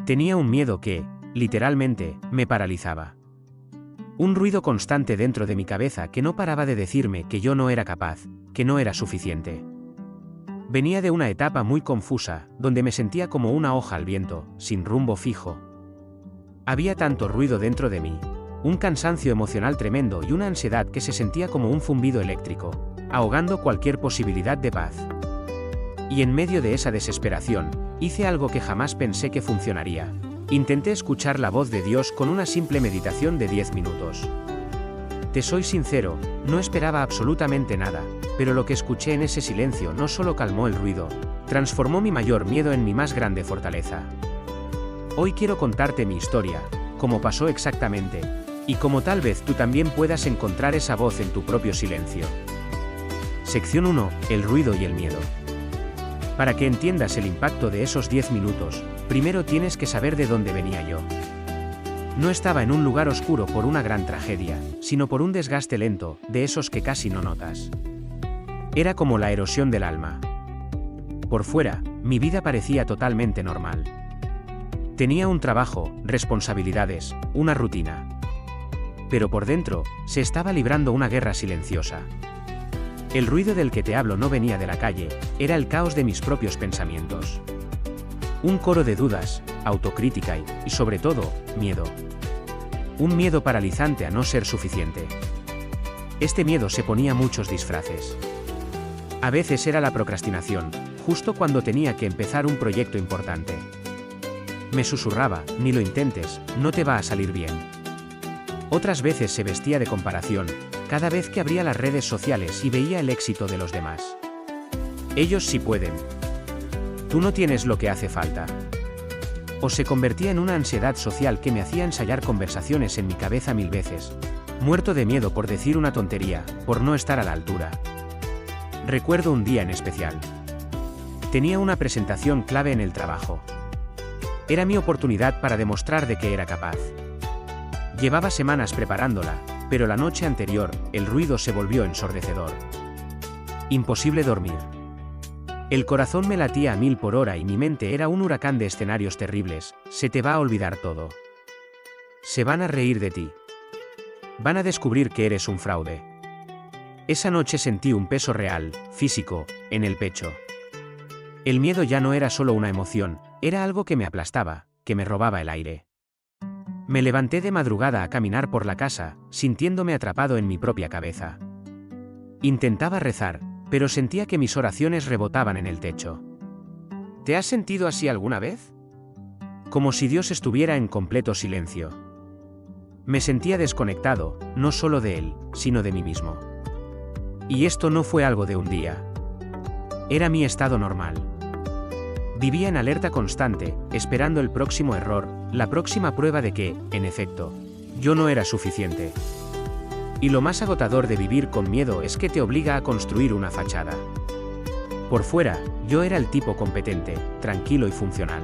Tenía un miedo que, literalmente, me paralizaba. Un ruido constante dentro de mi cabeza que no paraba de decirme que yo no era capaz, que no era suficiente. Venía de una etapa muy confusa, donde me sentía como una hoja al viento, sin rumbo fijo. Había tanto ruido dentro de mí, un cansancio emocional tremendo y una ansiedad que se sentía como un zumbido eléctrico, ahogando cualquier posibilidad de paz. Y en medio de esa desesperación, hice algo que jamás pensé que funcionaría. Intenté escuchar la voz de Dios con una simple meditación de 10 minutos. Te soy sincero, no esperaba absolutamente nada, pero lo que escuché en ese silencio no solo calmó el ruido, transformó mi mayor miedo en mi más grande fortaleza. Hoy quiero contarte mi historia, cómo pasó exactamente, y cómo tal vez tú también puedas encontrar esa voz en tu propio silencio. Sección 1. El ruido y el miedo. Para que entiendas el impacto de esos 10 minutos, primero tienes que saber de dónde venía yo. No estaba en un lugar oscuro por una gran tragedia, sino por un desgaste lento, de esos que casi no notas. Era como la erosión del alma. Por fuera, mi vida parecía totalmente normal. Tenía un trabajo, responsabilidades, una rutina. Pero por dentro, se estaba librando una guerra silenciosa. El ruido del que te hablo no venía de la calle, era el caos de mis propios pensamientos. Un coro de dudas, autocrítica y, sobre todo, miedo. Un miedo paralizante a no ser suficiente. Este miedo se ponía muchos disfraces. A veces era la procrastinación, justo cuando tenía que empezar un proyecto importante. Me susurraba, ni lo intentes, no te va a salir bien. Otras veces se vestía de comparación, cada vez que abría las redes sociales y veía el éxito de los demás. Ellos sí pueden. Tú no tienes lo que hace falta. O se convertía en una ansiedad social que me hacía ensayar conversaciones en mi cabeza 1000 veces, muerto de miedo por decir una tontería, por no estar a la altura. Recuerdo un día en especial. Tenía una presentación clave en el trabajo. Era mi oportunidad para demostrar de que era capaz. Llevaba semanas preparándola, pero la noche anterior, el ruido se volvió ensordecedor. Imposible dormir. El corazón me latía a 1000 por hora y mi mente era un huracán de escenarios terribles. Se te va a olvidar todo. Se van a reír de ti. Van a descubrir que eres un fraude. Esa noche sentí un peso real, físico, en el pecho. El miedo ya no era solo una emoción, era algo que me aplastaba, que me robaba el aire. Me levanté de madrugada a caminar por la casa, sintiéndome atrapado en mi propia cabeza. Intentaba rezar, pero sentía que mis oraciones rebotaban en el techo. ¿Te has sentido así alguna vez? Como si Dios estuviera en completo silencio. Me sentía desconectado, no solo de Él, sino de mí mismo. Y esto no fue algo de un día. Era mi estado normal. Vivía en alerta constante, esperando el próximo error, la próxima prueba de que, en efecto, yo no era suficiente. Y lo más agotador de vivir con miedo es que te obliga a construir una fachada. Por fuera, yo era el tipo competente, tranquilo y funcional.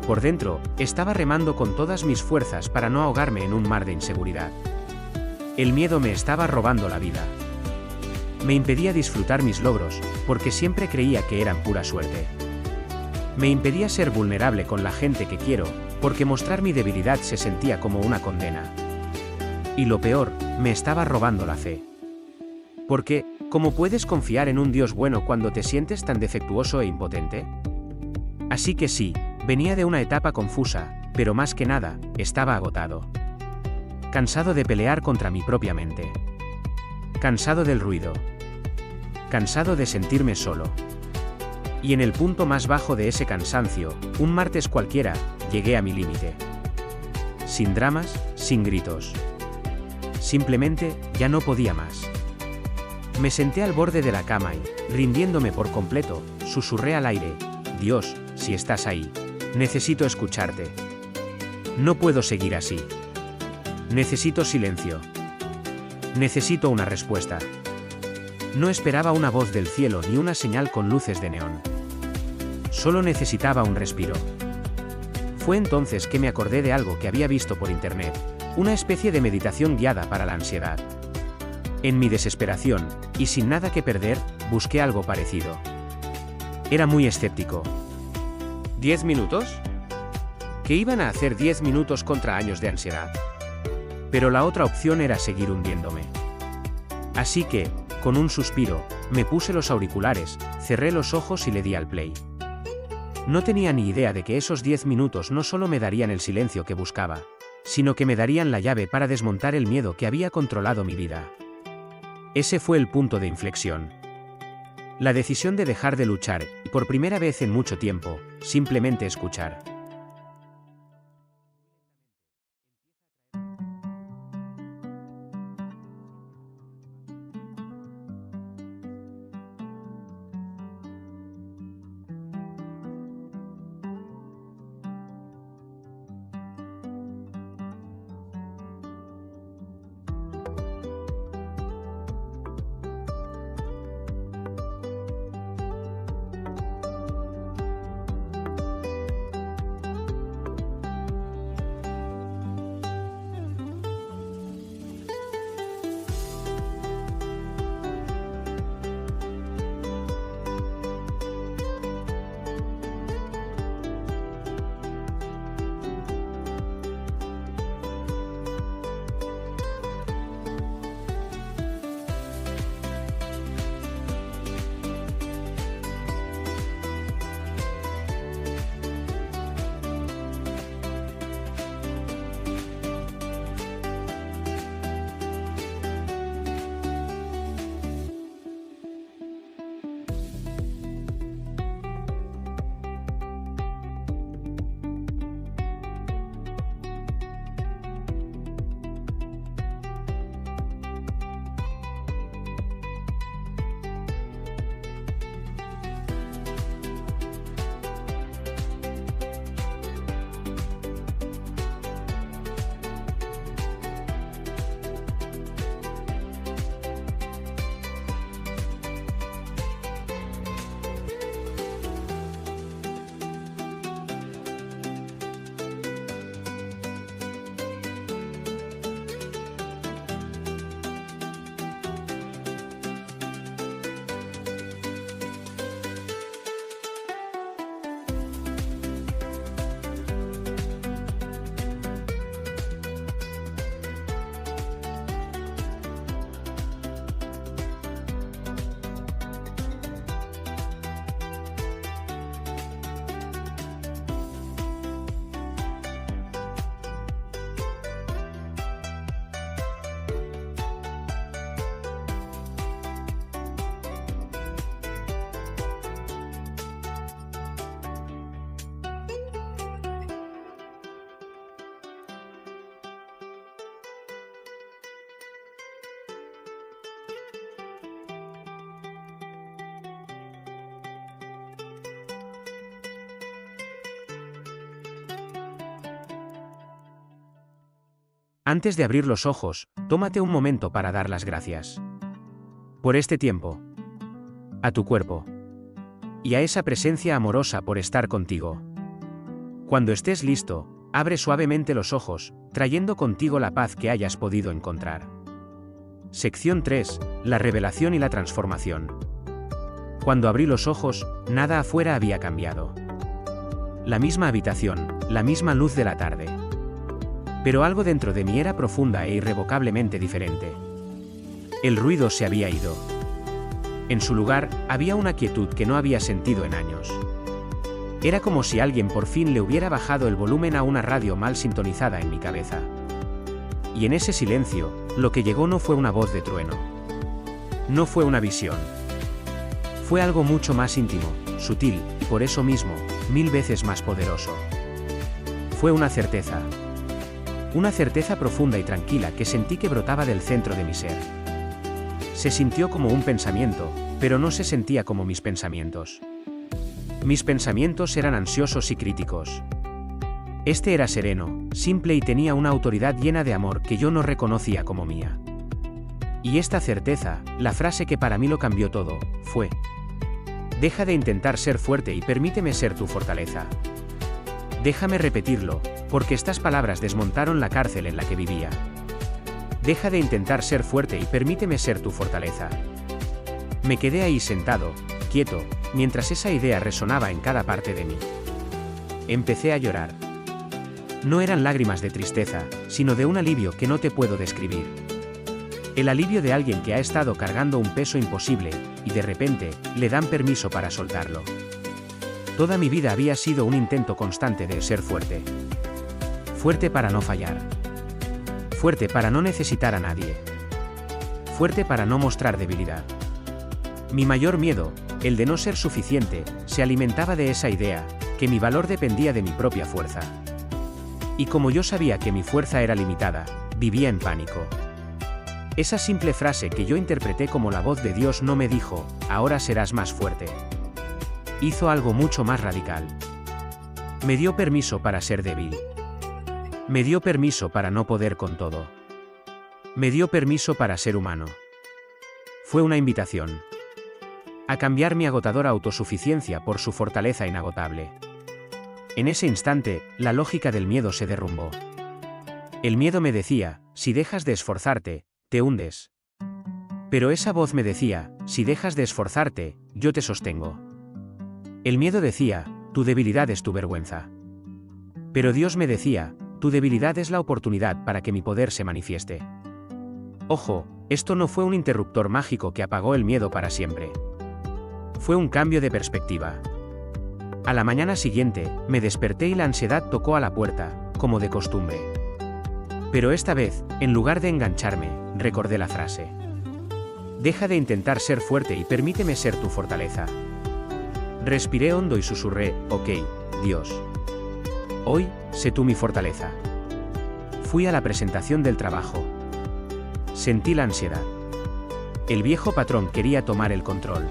Por dentro, estaba remando con todas mis fuerzas para no ahogarme en un mar de inseguridad. El miedo me estaba robando la vida. Me impedía disfrutar mis logros, porque siempre creía que eran pura suerte. Me impedía ser vulnerable con la gente que quiero, porque mostrar mi debilidad se sentía como una condena. Y lo peor, me estaba robando la fe. Porque, ¿cómo puedes confiar en un Dios bueno cuando te sientes tan defectuoso e impotente? Así que sí, venía de una etapa confusa, pero más que nada, estaba agotado. Cansado de pelear contra mi propia mente. Cansado del ruido. Cansado de sentirme solo. Y en el punto más bajo de ese cansancio, un martes cualquiera, llegué a mi límite. Sin dramas, sin gritos. Simplemente, ya no podía más. Me senté al borde de la cama y, rindiéndome por completo, susurré al aire: Dios, si estás ahí, necesito escucharte. No puedo seguir así. Necesito silencio. Necesito una respuesta. No esperaba una voz del cielo ni una señal con luces de neón. Solo necesitaba un respiro. Fue entonces que me acordé de algo que había visto por internet, una especie de meditación guiada para la ansiedad. En mi desesperación, y sin nada que perder, busqué algo parecido. Era muy escéptico. ¿10 minutos? que iban a hacer 10 minutos contra años de ansiedad. Pero la otra opción era seguir hundiéndome. Así que, con un suspiro, me puse los auriculares, cerré los ojos y le di al play. No tenía ni idea de que esos 10 minutos no solo me darían el silencio que buscaba, sino que me darían la llave para desmontar el miedo que había controlado mi vida. Ese fue el punto de inflexión. La decisión de dejar de luchar y, por primera vez en mucho tiempo, simplemente escuchar. Antes de abrir los ojos, tómate un momento para dar las gracias. Por este tiempo. A tu cuerpo. Y a esa presencia amorosa por estar contigo. Cuando estés listo, abre suavemente los ojos, trayendo contigo la paz que hayas podido encontrar. Sección 3. La revelación y la transformación. Cuando abrí los ojos, nada afuera había cambiado. La misma habitación, la misma luz de la tarde. Pero algo dentro de mí era profunda e irrevocablemente diferente. El ruido se había ido. En su lugar, había una quietud que no había sentido en años. Era como si alguien por fin le hubiera bajado el volumen a una radio mal sintonizada en mi cabeza. Y en ese silencio, lo que llegó no fue una voz de trueno. No fue una visión. Fue algo mucho más íntimo, sutil, y por eso mismo, 1000 veces más poderoso. Fue una certeza. Una certeza profunda y tranquila que sentí que brotaba del centro de mi ser. Se sintió como un pensamiento, pero no se sentía como mis pensamientos. Mis pensamientos eran ansiosos y críticos. Este era sereno, simple y tenía una autoridad llena de amor que yo no reconocía como mía. Y esta certeza, la frase que para mí lo cambió todo, fue: deja de intentar ser fuerte y permíteme ser tu fortaleza. Déjame repetirlo, porque estas palabras desmontaron la cárcel en la que vivía. Deja de intentar ser fuerte y permíteme ser tu fortaleza. Me quedé ahí sentado, quieto, mientras esa idea resonaba en cada parte de mí. Empecé a llorar. No eran lágrimas de tristeza, sino de un alivio que no te puedo describir. El alivio de alguien que ha estado cargando un peso imposible, y de repente, le dan permiso para soltarlo. Toda mi vida había sido un intento constante de ser fuerte. Fuerte para no fallar. Fuerte para no necesitar a nadie. Fuerte para no mostrar debilidad. Mi mayor miedo, el de no ser suficiente, se alimentaba de esa idea, que mi valor dependía de mi propia fuerza. Y como yo sabía que mi fuerza era limitada, vivía en pánico. Esa simple frase que yo interpreté como la voz de Dios no me dijo, ahora serás más fuerte. Hizo algo mucho más radical. Me dio permiso para ser débil. Me dio permiso para no poder con todo. Me dio permiso para ser humano. Fue una invitación a cambiar mi agotadora autosuficiencia por su fortaleza inagotable. En ese instante, la lógica del miedo se derrumbó. El miedo me decía, si dejas de esforzarte, te hundes. Pero esa voz me decía, si dejas de esforzarte, yo te sostengo. El miedo decía, tu debilidad es tu vergüenza. Pero Dios me decía, tu debilidad es la oportunidad para que mi poder se manifieste. Ojo, esto no fue un interruptor mágico que apagó el miedo para siempre. Fue un cambio de perspectiva. A la mañana siguiente, me desperté y la ansiedad tocó a la puerta, como de costumbre. Pero esta vez, en lugar de engancharme, recordé la frase. Deja de intentar ser fuerte y permíteme ser tu fortaleza. Respiré hondo y susurré, ok, Dios. Hoy, sé tú mi fortaleza. Fui a la presentación del trabajo. Sentí la ansiedad. El viejo patrón quería tomar el control.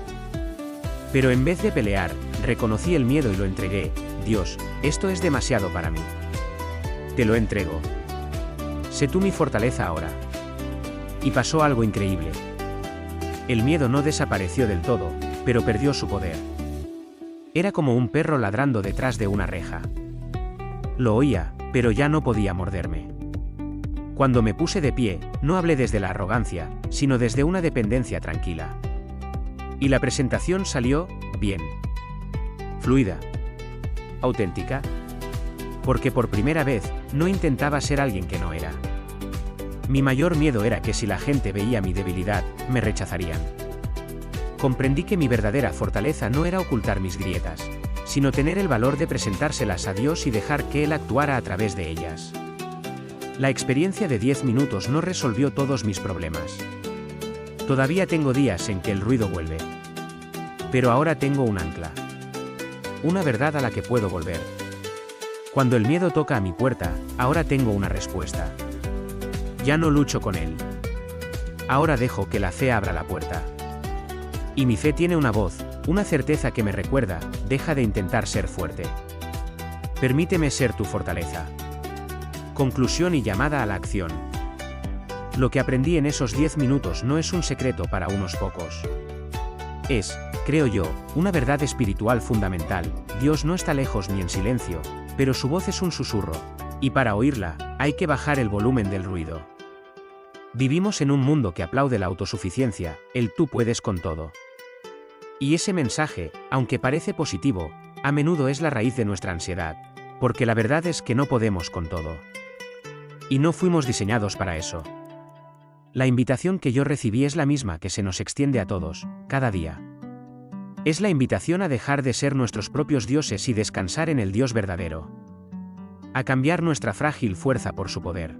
Pero en vez de pelear, reconocí el miedo y lo entregué. Dios, esto es demasiado para mí. Te lo entrego. Sé tú mi fortaleza ahora. Y pasó algo increíble. El miedo no desapareció del todo, pero perdió su poder. Era como un perro ladrando detrás de una reja. Lo oía, pero ya no podía morderme. Cuando me puse de pie, no hablé desde la arrogancia, sino desde una dependencia tranquila. Y la presentación salió, bien. Fluida. Auténtica. Porque por primera vez, no intentaba ser alguien que no era. Mi mayor miedo era que si la gente veía mi debilidad, me rechazarían. Comprendí que mi verdadera fortaleza no era ocultar mis grietas, sino tener el valor de presentárselas a Dios y dejar que Él actuara a través de ellas. La experiencia de 10 minutos no resolvió todos mis problemas. Todavía tengo días en que el ruido vuelve. Pero ahora tengo un ancla. Una verdad a la que puedo volver. Cuando el miedo toca a mi puerta, ahora tengo una respuesta. Ya no lucho con él. Ahora dejo que la fe abra la puerta. Y mi fe tiene una voz, una certeza que me recuerda, deja de intentar ser fuerte. Permíteme ser tu fortaleza. Conclusión y llamada a la acción. Lo que aprendí en esos 10 minutos no es un secreto para unos pocos. Es, creo yo, una verdad espiritual fundamental. Dios no está lejos ni en silencio, pero su voz es un susurro, y para oírla, hay que bajar el volumen del ruido. Vivimos en un mundo que aplaude la autosuficiencia, el tú puedes con todo. Y ese mensaje, aunque parece positivo, a menudo es la raíz de nuestra ansiedad, porque la verdad es que no podemos con todo. Y no fuimos diseñados para eso. La invitación que yo recibí es la misma que se nos extiende a todos, cada día. Es la invitación a dejar de ser nuestros propios dioses y descansar en el Dios verdadero. A cambiar nuestra frágil fuerza por su poder.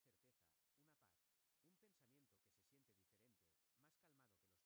certeza, una paz, un pensamiento que se siente diferente, más calmado que los